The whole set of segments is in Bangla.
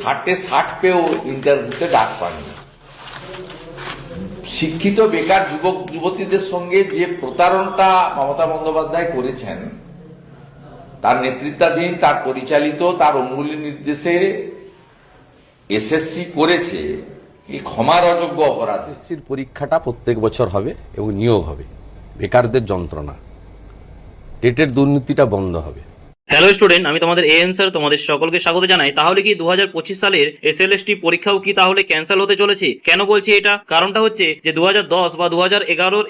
60 পেয়েও ইন্টারভিউতে ডাক পাননি। শিক্ষিত বেকার যুবক যুবতীদের সঙ্গে যে প্রতারণটা মমতা বন্দ্যোপাধ্যায় করেছেন, তার নেতৃত্বাধীন, তার পরিচালিত, তার অঙ্গুলি নির্দেশে এসএসসি করেছে, এই ক্ষমার অযোগ্য অপরাধ। এসএসসির পরীক্ষাটা প্রত্যেক বছর হবে এবং নিয়োগ হবে। বেকারদের যন্ত্রণা, টেটের দুর্নীতিটা বন্ধ হবে। হ্যালো স্টুডেন্ট, আমি তোমাদের এএম স্যার, তোমাদের সকলকে স্বাগত জানাই। তাহলে কি 2025 সালের এসএলএসটি পরীক্ষাও কি তাহলে ক্যান্সেল হতে চলেছে? কেন বলছি এটা? কারণটা হচ্ছে যে 2010 বা 2011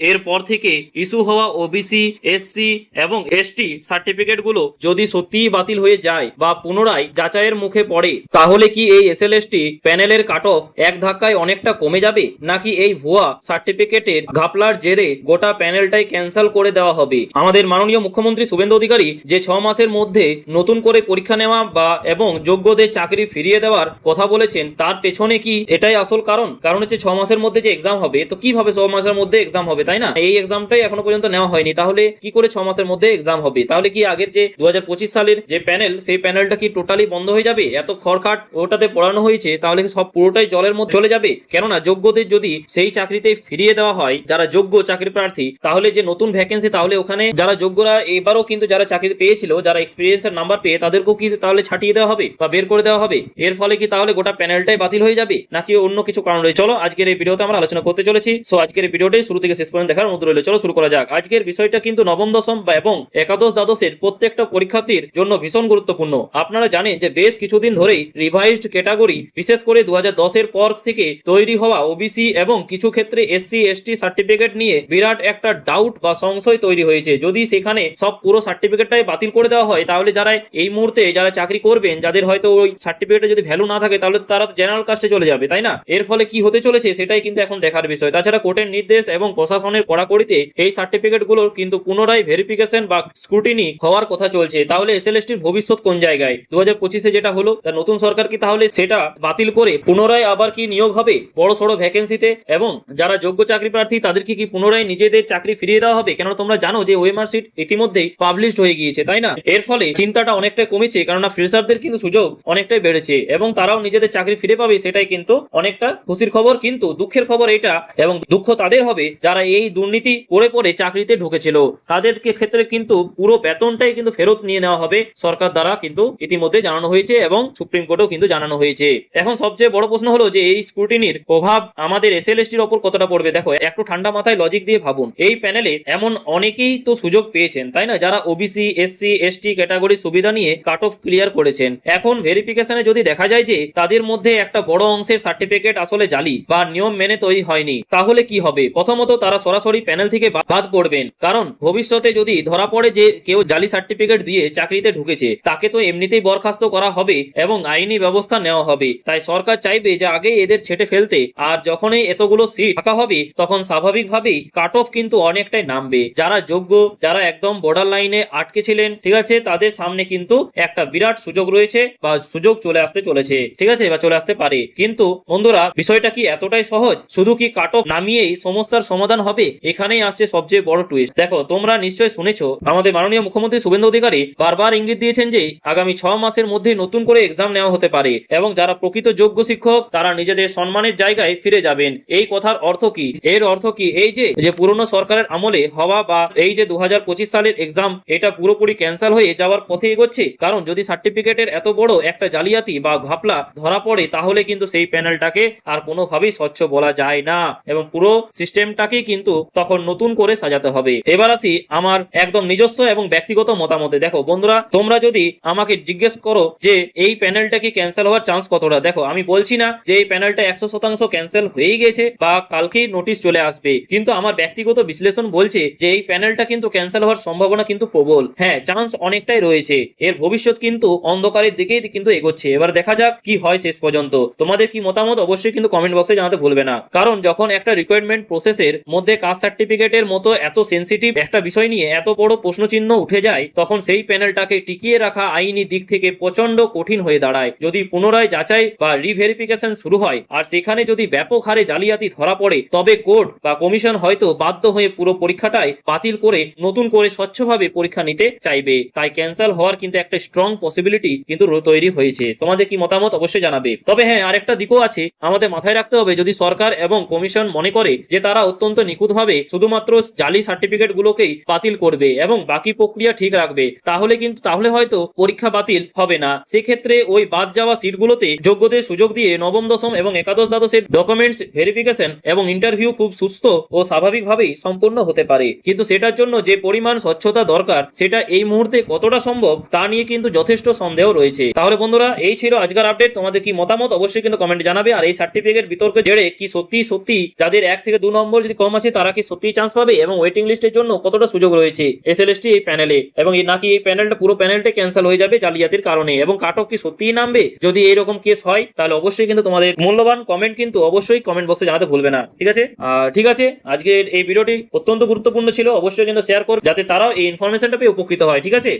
এর পর থেকে ইস্যু হওয়া ওবিসি, এসসি এবং এসটি সার্টিফিকেটগুলো যদি সত্যিই বাতিল হয়ে যায় বা পুনরায় যাচাইয়ের মুখে পড়ে, তাহলে কি এই এসএলএসটি প্যানেলের কাট অফ এক ধাক্কায় অনেকটা কমে যাবে, নাকি এই ভুয়া সার্টিফিকেটের ঘাপলার জেরে গোটা প্যানেলটাই ক্যান্সেল করে দেওয়া হবে? আমাদের মাননীয় মুখ্যমন্ত্রী শুভেন্দু অধিকারী যে 6 মাসের মধ্যে নতুন করে পরীক্ষা নেওয়া বা এবং যোগ্যদের চাকরি ফিরিয়ে দেওয়ার কথা বলেছেন, তার পেছনে কি এটাই আসল কারণ হচ্ছে 6 মাসের মধ্যে যে এক্সাম হবে, তো কিভাবে 6 মাসের মধ্যে এক্সাম হবে, তাই না? এই এক্সামটাই এখনো পর্যন্ত নেওয়া হয়নি, তাহলে কি করে 6 মাসের মধ্যে এক্সাম হবে? তাহলে কি আগের যে 2025 সালের যে প্যানেল, সেই প্যানেলটা কি টোটালি বন্ধ হয়ে যাবে? এত খড়খাট ওটাতে পড়ানো হয়েছে, তাহলে কি সব পুরোটাই জলের মধ্যে চলে যাবে? কেননা যোগ্যদের যদি সেই চাকরিতে ফিরিয়ে দেওয়া হয়, যারা যোগ্য চাকরি প্রার্থী, তাহলে যে নতুন ভ্যাকেন্সি, তাহলে ওখানে যারা যোগ্যরা এবারও কিন্তু যারা চাকরি পেয়েছিল, যারা এক্সপিরিয়েন্সের নাম্বার পেয়ে, তাদেরকেও কি তাহলে ছাটিয়ে দেওয়া হবে বা বের করে দেওয়া হবে? এর ফলে কি তাহলে গোটা প্যানেলটাই বাতিল হয়ে যাবে, নাকি অন্য কিছু কারণ রয়েছে? চলো আজকের এই ভিডিওতে আমরা আলোচনা করতে চলেছি। সো আজকের এই ভিডিওটি শুরু থেকে শেষ পর্যন্ত দেখার অনুরোধ রইল। চলো শুরু করা যাক। আজকের বিষয়টা কিন্তু নবম, দশম এবং একাদশ, দ্বাদশের প্রত্যেকটা পরীক্ষার্থীর জন্য ভীষণ গুরুত্বপূর্ণ। আপনারা জানেন যে বেশ কিছুদিন ধরেই রিভাইজড ক্যাটাগরি, বিশেষ করে 2010 এর পর থেকে তৈরি হওয়া ওবিসি এবং কিছু ক্ষেত্রে এসসি এসটি সার্টিফিকেট নিয়ে বিরাট একটা ডাউট বা সংশয় তৈরি হয়েছে। যদি সেখানে সব পুরো সার্টিফিকেটটাই বাতিল করে দেওয়া হয়, তাহলে যারা এই মুহূর্তে যারা চাকরি করবেন, যাদের হয়তো ওই সার্টিফিকেটে যদি ভ্যালু না থাকে, তাহলে তারা জেনারেল কাস্টে চলে যাবে, তাই না? এর ফলে কি হতে চলেছে সেটাই কিন্তু এখন দেখার বিষয়। তাছাড়া কোর্টের নির্দেশ এবং প্রশাসনের কড়াকড়িতে এই সার্টিফিকেট গুলোর কিন্তু পুনরায় ভেরিফিকেশন বা স্ক্রুটিনি হওয়ার কথা চলছে। তাহলে এসএলএসটির ভবিষ্যৎ কোন জায়গায়? 2025-এ যেটা হলো, নতুন সরকার কি তাহলে সেটা বাতিল করে পুনরায় আবার কি নিয়োগ হবে বড় সড়ো ভ্যাকেন্সিতে, এবং যারা যোগ্য চাকরি প্রার্থী তাদেরকে কি পুনরায় নিজেদের চাকরি ফিরিয়ে দেওয়া হবে? কেননা তোমরা জানো যে ওএমআর শিট ইতিমধ্যেই পাবলিশড হয়ে গিয়েছে, তাই না? এর ফলে চিন্তাটা অনেকটাই কমেছে, কারণ ফ্রেশারদের কিন্তু সুযোগ অনেকটাই বেড়েছে এবং তারাও নিজেদের চাকরি ফিরে পাবে, সেটাই কিন্তু অনেকটা খুশির খবর। কিন্তু দুঃখের খবর এটা, এবং দুঃখ তাদের হবে যারা এই দুর্নীতি করে পরে চাকরিতে ঢুকেছিল, তাদেরকে ক্ষেত্রে কিন্তু পুরো বেতনটাই কিন্তু ফেরত নিয়ে নেওয়া হবে সরকার দ্বারা, কিন্তু ইতিমধ্যে জানানো হয়েছে এবং সুপ্রিম কোর্টেও কিন্তু জানানো হয়েছে। এখন সবচেয়ে বড় প্রশ্ন হলো যে এই স্ক্রুটিনির প্রভাব আমাদের এসএলএসটির ওপর কতটা পড়বে। দেখো, একটু ঠান্ডা মাথায় লজিক দিয়ে ভাবুন। এই প্যানেলে এমন অনেকেই তো সুযোগ পেয়েছেন, তাই না, যারা ওবিসি, এসসি, এসটি ক্যাটাগরি সুবিধা নিয়ে কাট অফ ক্লিয়ার করেছেন। এখন ভেরিফিকেশনে যদি দেখা যায় যে তাদের মধ্যে একটা বড় অংশের সার্টিফিকেট আসলে জালি বা নিয়ম মেনে তৈরি হয়নি, তাহলে কি হবে? প্রথমত তারা সরাসরি প্যানেল থেকে বাদ পড়বেন, কারণ ভবিষ্যতে যদি ধরা পড়ে যে কেউ জালি সার্টিফিকেট দিয়ে চাকরিতে ঢুকেছে, তাকে তো এমনিতেই বরখাস্ত করা হবে এবং আইনি ব্যবস্থা নেওয়া হবে। তাই সরকার চাইবে যে আগে এদের ছেটে ফেলতে, আর যখনই এতগুলো সিট ফাঁকা হবে, তখন স্বাভাবিকভাবেই কাট অফ কিন্তু অনেকটাই নামবে। যারা যোগ্য, যারা একদম বর্ডার লাইনে আটকে ছিলেন, ঠিক আছে, তাদের সামনে কিন্তু একটা বিরাট সুযোগ রয়েছে বা সুযোগ চলে আসতে চলেছে, ঠিক আছে, বা চলে আসতে পারে। কিন্তু বন্ধুরা, বিষয়টা কি এতটাই সহজ? শুধু কি কাট অফ নামিয়েই সমস্যার সমাধান হবে? এখানেই আসছে সবচেয়ে বড় টুইস্ট। দেখো, তোমরা নিশ্চয়ই শুনেছো আমাদের মাননীয় মুখ্যমন্ত্রী শুভেন্দু অধিকারী বারবার ইঙ্গিত দিয়েছেন যে আগামী 6 মাসের মধ্যে নতুন করে এক্সাম নেওয়া হতে পারে এবং যারা প্রকৃত যোগ্য শিক্ষক তারা নিজেদের সম্মানের জায়গায় ফিরে যাবেন। এই কথার অর্থ কি? এর অর্থ কি এই যে পুরনো সরকারের আমলে হওয়া বা এই যে 2025 সালের এক্সাম, এটা পুরোপুরি ক্যান্সেল হয়ে যাওয়ার পথে এগোচ্ছে? কারণ যদি সার্টিফিকেটের এত বড় একটা জালিয়াতি বা ঘাপলা ধরা পড়ে, তাহলে কিন্তু সেই প্যানেলটাকে আর কোনোভাবেই স্বচ্ছ বলা যায় না এবং পুরো সিস্টেমটাকে কিন্তু তখন নতুন করে সাজাতে হবে। এবার আসি আমার একদম নিজস্ব এবং ব্যক্তিগত মতামতে। দেখো বন্ধুরা, তোমরা যদি আমাকে জিজ্ঞেস করো যে এই প্যানেলটা কি ক্যান্সেল হওয়ার চান্স কতটা, দেখো আমি বলছি না যে এই প্যানেলটা 100% ক্যান্সেল হয়ে গেছে বা কালকেই নোটিশ চলে আসবে, কিন্তু আমার ব্যক্তিগত বিশ্লেষণ বলছে যে এই প্যানেলটা কিন্তু ক্যান্সেল হওয়ার সম্ভাবনা কিন্তু প্রবল। হ্যাঁ, চান্স অনেকটাই রয়েছে। এর ভবিষ্যৎ কিন্তু অন্ধকারের দিকেই কিন্তু এগোচ্ছে। এবার দেখা যাক কি হয় শেষ পর্যন্ত। তোমাদের কি মতামত অবশ্যই কিন্তু কমেন্ট বক্সে জানাতে ভুলবে না, কারণ যখন একটা রিকোয়ারমেন্ট প্রসেসের মধ্যে কাস্ট সার্টিফিকেটের মতো এত সেনসিটিভ একটা বিষয় নিয়ে এত বড় প্রশ্নচিহ্ন উঠে যায়, তখন সেই প্যানেলটাকে টিকিয়ে রাখা আইনি দিক থেকে প্রচন্ড কঠিন হয়ে দাঁড়ায়। যদি পুনরায় যাচাই বা রিভেরিফিকেশন শুরু হয় আর সেখানে যদি ব্যাপক হারে জালিয়াতি ধরা পড়ে, তবে কোর্ট বা কমিশন হয়তো বাধ্য হয়ে পুরো পরীক্ষাটাই বাতিল করে নতুন করে স্বচ্ছভাবে পরীক্ষা নিতে চাইবে। তাই ক্যান্সেল হওয়ার কিন্তু একটা স্ট্রং পসিবিলিটি কিন্তু তৈরি হয়েছে। তোমাদের কি মতামত অবশ্যই জানাবে। তবে হ্যাঁ, আরেকটা দিকও আছে, আমাদের মাথায় রাখতে হবে, যদি সরকার এবং কমিশন মনে করে যে তারা অত্যন্ত নিখুঁতভাবে শুধুমাত্র জালি সার্টিফিকেট গুলোকেই বাতিল করবে এবং বাকি প্রক্রিয়া ঠিক রাখবে, তাহলে হয়তো পরীক্ষা বাতিল হবে না। সেক্ষেত্রে ওই বাদ যাওয়া সিটগুলোতে যোগ্যদের সুযোগ দিয়ে নবম, দশম এবং একাদশ, দ্বাদশের ডকুমেন্টস ভেরিফিকেশন এবং ইন্টারভিউ খুব সুস্থ ও স্বাভাবিকভাবেই সম্পূর্ণ হতে পারে। কিন্তু সেটার জন্য যে পরিমাণ স্বচ্ছতা দরকার, সেটা এই মুহূর্তে কতটা সম্ভব তা নিয়ে কিন্তু যথেষ্ট সন্দেহ রয়েছে। তাহলে বন্ধুরা, এই ছিল আজকের আপডেট। তোমাদের কি মতামত অবশ্যই কিন্তু কমেন্টে জানাবে। আর এই সার্টিফিকেট বিতর্কের জেরে কি সত্যি যাদের 1 থেকে 2 নম্বর যদি কম আছে তারা কি সত্যি চান্স পাবে, এবং ওয়েটিং লিস্টের জন্য কতটা সুযোগ রয়েছে এসএলএসটি এই প্যানেলে, এবং নাকি এই প্যানেলটা পুরো প্যানেলটা ক্যান্সেল হয়ে যাবে জালিয়াতির কারণে, এবং কাট অফ কি সত্যিই নামবে যদি এইরকম কেস হয়, তাহলে অবশ্যই কিন্তু তোমাদের মূল্যবান কমেন্ট কিন্তু অবশ্যই কমেন্ট বক্সে জানাতে ভুলবে না। ঠিক আছে, আজকের এই ভিডিওটি অত্যন্ত গুরুত্বপূর্ণ ছিল, অবশ্যই কিন্তু শেয়ার করো যাতে তারাও এই ইনফরমেশনটা পেয়ে উপকৃত হয়। ঠিক আছে,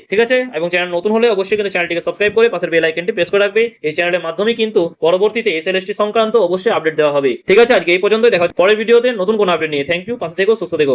এবং চ্যানেল নতুন হলে অবশ্যই কিন্তু চ্যানেলটিকে সাবস্ক্রাইব করে পাশের বেল আইকনটি প্রেস করে রাখবে। এই চ্যানেলের মাধ্যমে কিন্তু পরবর্তীতে এসএলএসটি সংক্রান্ত অবশ্যই আপডেট দেওয়া হবে। ঠিক আছে, আজকে এই পর্যন্ত, দেখা হচ্ছে পরের ভিডিওতে নতুন কোনো আপডেট নিয়ে। থ্যাংক ইউ, পাশে থেকো, সুস্থ থেকো।